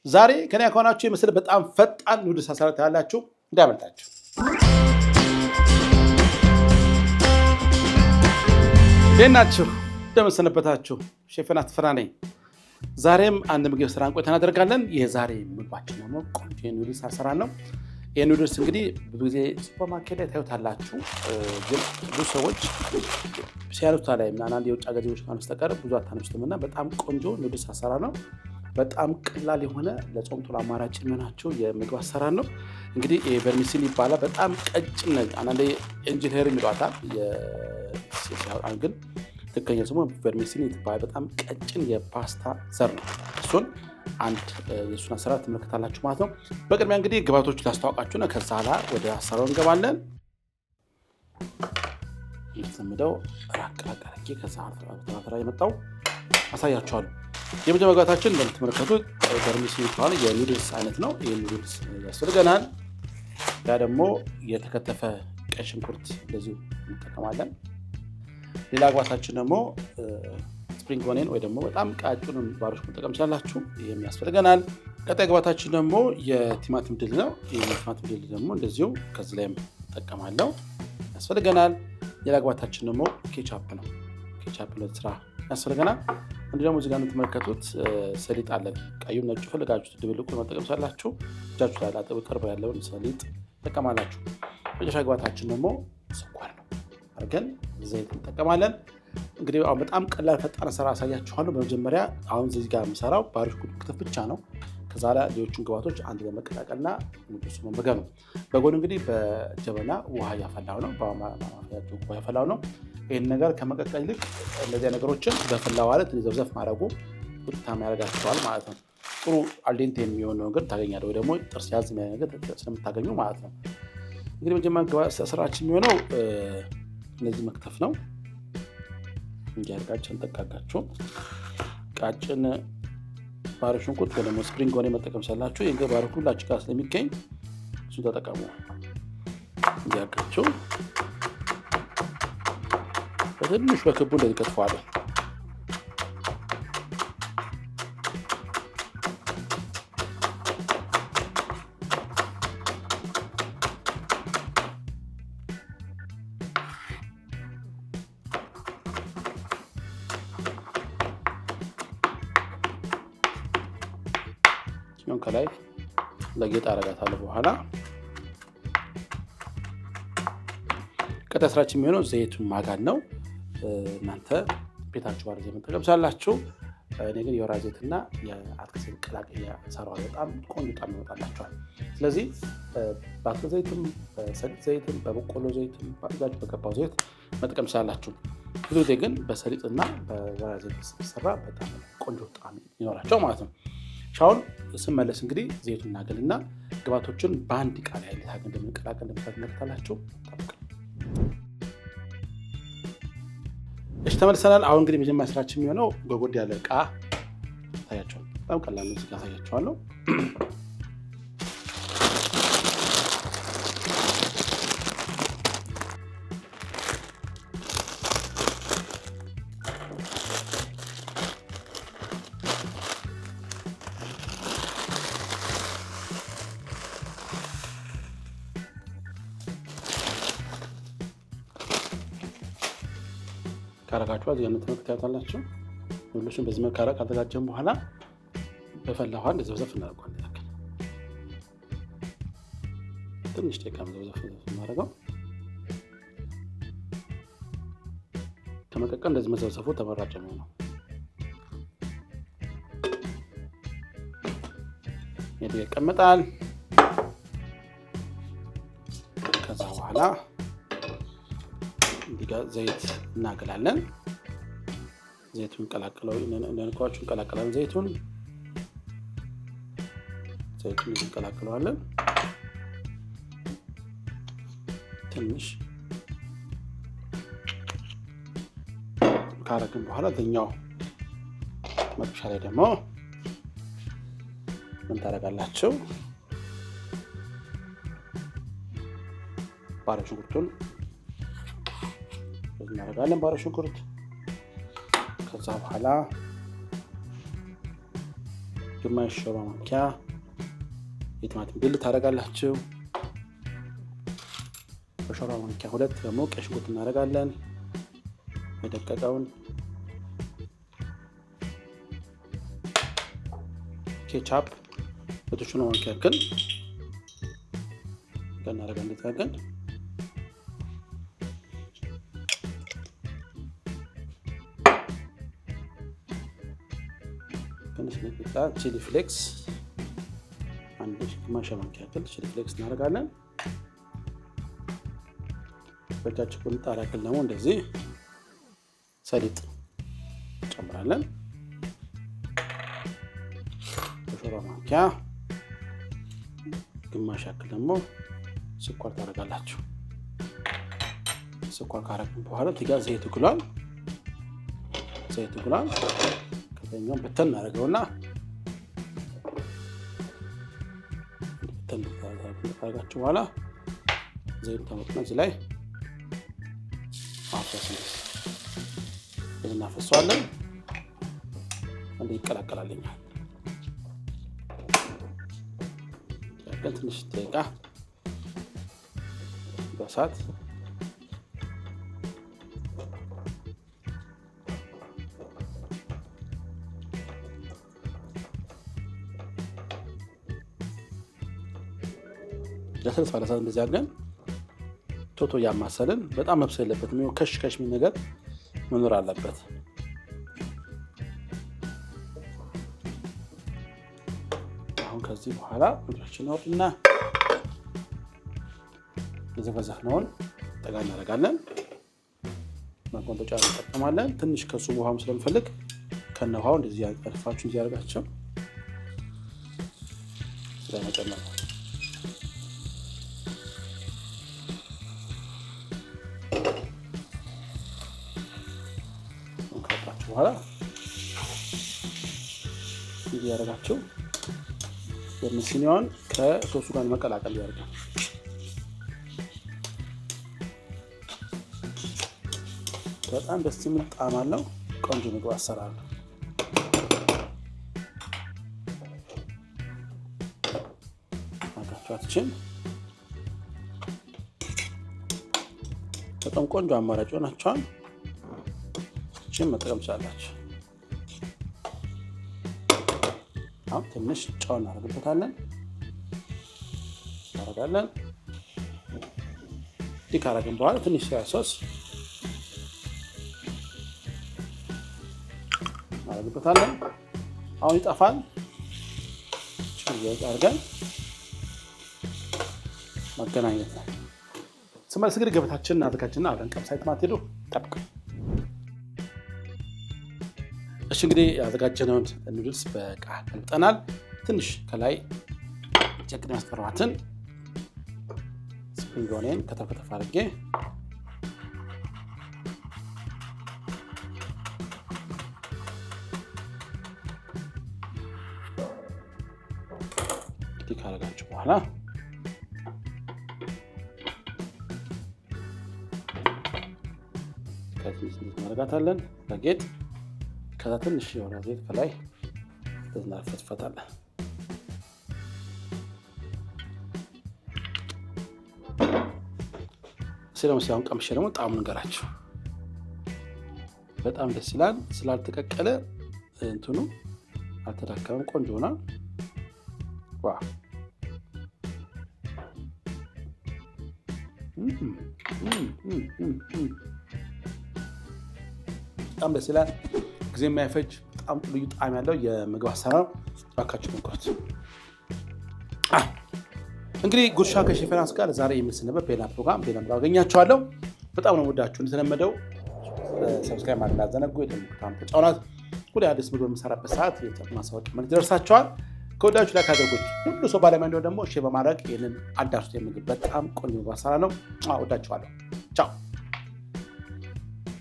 ዛሬ ከኔ አካውናችሁ የምስል በጣም ፈጣን ኑድልስ አሰራር ያላችሁ እንዳመልጣችሁ። ደህናችሁ እንደምሰነበታችሁ ሼፍ ናትፈራ ነኝ። ዛሬም አንድ ምግብ ስራን ቆይታ እናደርጋለን። የዛሬ ምግባችን ደግሞ ቆንጆ ኑድልስ አሰራር ነው። የኑድልስ እንግዲህ ብዙ ጊዜ ሱፐርማርኬት ላይ ታዩታላችሁ፣ ግን ብዙ ሰዎች ሲያሉት ላይ አንዳንድ የውጭ ሀገር ዜጎች ካነስተቀር ብዙ አታነሱትምና በጣም ቆንጆ ኑድልስ አሰራር ነው። በጣም ቀላል የሆነ ለጾም ቶሎ አማራጭ የሚሆናቸው የምግብ አሰራር ነው። እንግዲህ ቨርሚሴሊ ይባላል። በጣም ቀጭን ነው። አንዳንዴ እንጀራ ይሏታል፣ ግን ትክክለኛ ስሙ ቨርሚሴሊ ይባላል። በጣም ቀጭን የፓስታ ዘር ነው። እሱን አንድ የእሱን አሰራር ትመለከታላችሁ ማለት ነው። በቅድሚያ እንግዲህ ግብአቶች ላስተዋውቃችሁ ነው። ከዛ ኋላ ወደ አሰራሩ እንገባለን። የተዘምደው ራቅ አድርጌ ከዛ ተራራ የመጣው አሳያችኋለሁ። የመጀመሪያ ግብአታችን እንደምትመለከቱት ቨርሚሴሊ ይባላል። የኑድልስ አይነት ነው። ይህ ኑድልስ ያስፈልገናል። ያ ደግሞ የተከተፈ ቀይ ሽንኩርት እንደዚሁ እንጠቀማለን። ሌላ ግብአታችን ደግሞ ስፕሪንግ ኦኒየን ወይ ደግሞ በጣም ቃጭን ባሮች መጠቀም ይችላላችሁ። ይህም ያስፈልገናል። ቀጣይ ግብአታችን ደግሞ የቲማቲም ድል ነው። የቲማቲም ድል ደግሞ እንደዚሁ ከዚህ ላይም እጠቀማለሁ፣ ያስፈልገናል። ሌላ ግብአታችን ደግሞ ኬቻፕ ነው። ኬቻፕ ለስራ ያስፈልገናል። እንዲህ ደግሞ እዚህ ጋር የምትመለከቱት ሰሊጥ አለን። ቀዩም ነጩ ፈልጋችሁ ድብልቁ መጠቀም ይችላላችሁ። እጃችሁ ላይ ላጠብ ቅርብ ያለውን ሰሊጥ ተጠቀማላችሁ። መጨረሻ ግብአታችን ደግሞ ስኳር ነው። አድርገን ዘይት እንጠቀማለን። እንግዲህ አሁን በጣም ቀላል ፈጣን አሰራር አሳያችኋለሁ። በመጀመሪያ አሁን እዚህ ጋር የምሰራው ባሪሽ ክትፍ ብቻ ነው። ከዛ ላይ ሌሎቹን ግብአቶች አንድ ላይ መቀላቀልና ኑድልሱ መመገብ ነው። በጎን እንግዲህ በጀበና ውሃ እያፈላሁ ነው። ውሃ እያፈላሁ ነው። ይህን ነገር ከመቀቀል ይልቅ እነዚያ ነገሮችን በፈላ ማለት ዘብዘፍ ማድረጉ ውጤታማ ያደርጋቸዋል ማለት ነው። ጥሩ አልዴንቴ የሚሆነው ነገር ታገኛለህ፣ ወይ ደግሞ ጥርስ ያዝ ነገር ስለምታገኙ ማለት ነው። እንግዲህ መጀመሪያ ስራችን የሚሆነው እነዚህ መክተፍ ነው። እንዲያርጋችን ጠቃቃችሁ ቃጭን ባሪሽ ሽንኩርት ወይ ደግሞ ስፕሪንግ ኦኒየን መጠቀም ሳላችሁ ይሄን ባሪሽ ሁላችሁ ጋር ስለሚገኝ እሱ ተጠቀሙ። እንዲያርጋችሁ በትንሽ በክቡ እንደዚህ ከትፈዋለሁ። ከላይ ለጌጥ አረጋታለሁ። በኋላ ቀጣይ ስራችን የሚሆነው ዘይቱን ማጋን ነው። እናንተ ቤታችሁ ባለ ዘይት መጠቀም ሳላችሁ፣ እኔ ግን የወይራ ዘይትና የአትክልት ዘይት ቀላቅዬ እሰራዋለሁ። በጣም ቆንጆ ጣዕም ይወጣላችኋል። ስለዚህ በአትክልት ዘይትም በሰሊጥ ዘይትም በበቆሎ ዘይትም ባዛችሁ በገባው ዘይት መጠቀም ሳላችሁ፣ ብዙ ጊዜ ግን በሰሊጥና በወይራ ዘይት ሲሰራ በጣም ቆንጆ ጣዕም ይኖራቸው ማለት ነው። ሻውን ስመለስ እንግዲህ ዘይቱን እናገልና ግብአቶችን በአንድ ዕቃ ላይ ታገ እንደምንቀላቀል እንደምታላችሁ ታውቁ። እሺ ተመልሰናል። አሁን እንግዲህ መጀመሪያ ስራችን የሚሆነው ጎጎድ ያለ ዕቃ ታያችኋል። በጣም ቀላል ነው። እዚህ ታያችኋለሁ። ካረጋችሁ እዚህ አይነት መልክ ታያታላችሁ። ሁሉሽን በዚህ መልክ ካዘጋጀን በኋላ በፈላ ውሃ እንደዘብዘፍ እናደርጋለን። ትንሽ ደቂቃ መዘብዘፍ እናደርገው። ከመቀቀል እንደዚህ መዘብዘፉ ተመራጭ ነው። ይሄ ይቀመጣል። ከዛ በኋላ ዘይት እናገላለን። ዘይቱን ቀላቅለው እንደነኳችሁ እንቀላቀላለን። ዘይቱን እንቀላቅለዋለን። ትንሽ ካረግን በኋላ እኛው መጥበሻ ላይ ደግሞ ምን ታደርጋላችሁ? ባሪሽ ሽንኩርቱን እናደርጋለን። ባሪሽ ሽንኩርት ከዛ በኋላ ግማሽ ሾርባ ማንኪያ የቲማቲም ድል ታደርጋላችሁ። በሾርባ ማንኪያ 2 ደግሞ ቀይ ሽንኩርት እናደርጋለን የደቀቀውን። ኬቻፕ በትንሹ ነው ማንኪያ ያክል እናደርጋለን። ታገን ትንሽ ነጭ ቺሊ ፍሌክስ አንድ ግማሽ ማንኪያ ያክል ቺሊ ፍሌክስ እናደርጋለን። በእጃችን ቁንጣ ያክል ደግሞ እንደዚህ ሰሊጥ እንጨምራለን። በሾርባ ማንኪያ ግማሽ ያክል ደግሞ ስኳር ታደርጋላችሁ። ስኳር ካረግን በኋላ ትጋ ዘይት ግሏል። ከተኛው በተን እናደርገውና በተን ታደርጋችሁ በኋላ ዘይት ታመጡና እዚህ ላይ እናፈሰዋለን። አንዴ ይቀላቀላልኛል። ያለን ትንሽ ደቂቃ በእሳት ለስለስ ባለ እሳት እንደዚህ አድርገን ቶቶ ያማሰልን። በጣም መብሰል የለበትም። ከሽ የሚል ነገር መኖር አለበት። አሁን ከዚህ በኋላ ወዳችን አውጥና የዘፈዘፍነውን ጠጋ እናደርጋለን። ማቆንጠጫ እንጠቀማለን። ትንሽ ከሱ ውሃም ስለምፈልግ ከነውሃው እንደዚህ ያጠፋችሁ እንደዚህ ያደርጋቸው ስለመጨመር ነው። በኋላ እንዲህ ያደርጋችሁ የምስኒዋን ከሶሱ ጋር መቀላቀል ያደርጋል። በጣም ደስ የሚል ጣዕም አለው። ቆንጆ ምግብ አሰራር ነው። አጋቻችን በጣም ቆንጆ አማራጭ ሆናችኋል። መጠቀም ትችላላችሁ። አሁን ትንሽ ጨው እናደርግበታለን። እንዲህ ካደረግን በኋላ ትንሽ ሶያ ሶስ እናደርግበታለን። አሁን ይጠፋል። አድርገን ማገናኘት ነው። ስመልስ እንግዲህ ገበታችንን እናዘጋጅና አብረን ቀምሳይት ማትሄዱ ጠብቅ። እሺ እንግዲህ ያዘጋጀነውን ኑድልስ በቃ ገልብጠናል። ትንሽ ከላይ ጨቅን ያስቀረዋትን ስፕሪንግ ኦኒየን ከተፍ አድርጌ እንግዲህ ካረጋችሁ በኋላ ከዚህ እናደርጋታለን በጌጥ። ከዛ ትንሽ የሆነ ዘይት ከላይ እናፈስፈታለን። ስለምሳሌ ቀምሼ ደግሞ ጣዕሙን ንገራችሁ። በጣም ደስ ይላል። ስላልተቀቀለ እንትኑ አልተዳከመም። ቆንጆ ሆኗል። ዋ በጣም ደስ ይላል። ጊዜ የማይፈጅ በጣም ልዩ ጣዕም ያለው የምግብ አሰራር ባካችሁ ሞክሩት። እንግዲህ ጉርሻ ከሼፍ ዮናስ ጋር ዛሬ የምንሰነበት በሌላ ፕሮግራም በሌላ ምራ አገኛችኋለሁ። በጣም ነው ወዳችሁ። እንደተለመደው ሰብስክራይብ ማድረግ እንዳትዘነጉ። የደምቁታም ተጫውናት ወደ አዲስ ምግብ የምሰራበት ሰዓት ማሳወቂያ መልእክት ይደርሳችኋል። ከወዳችሁ ላይ ካደረጉት ሁሉ ሰው ባለሙያ እንደሆነ ደግሞ ሼር በማድረግ ይህንን አዳርሱት። የምግብ በጣም ቆንጆ ምግብ አሰራር ነው። ወዳችኋለሁ። ቻው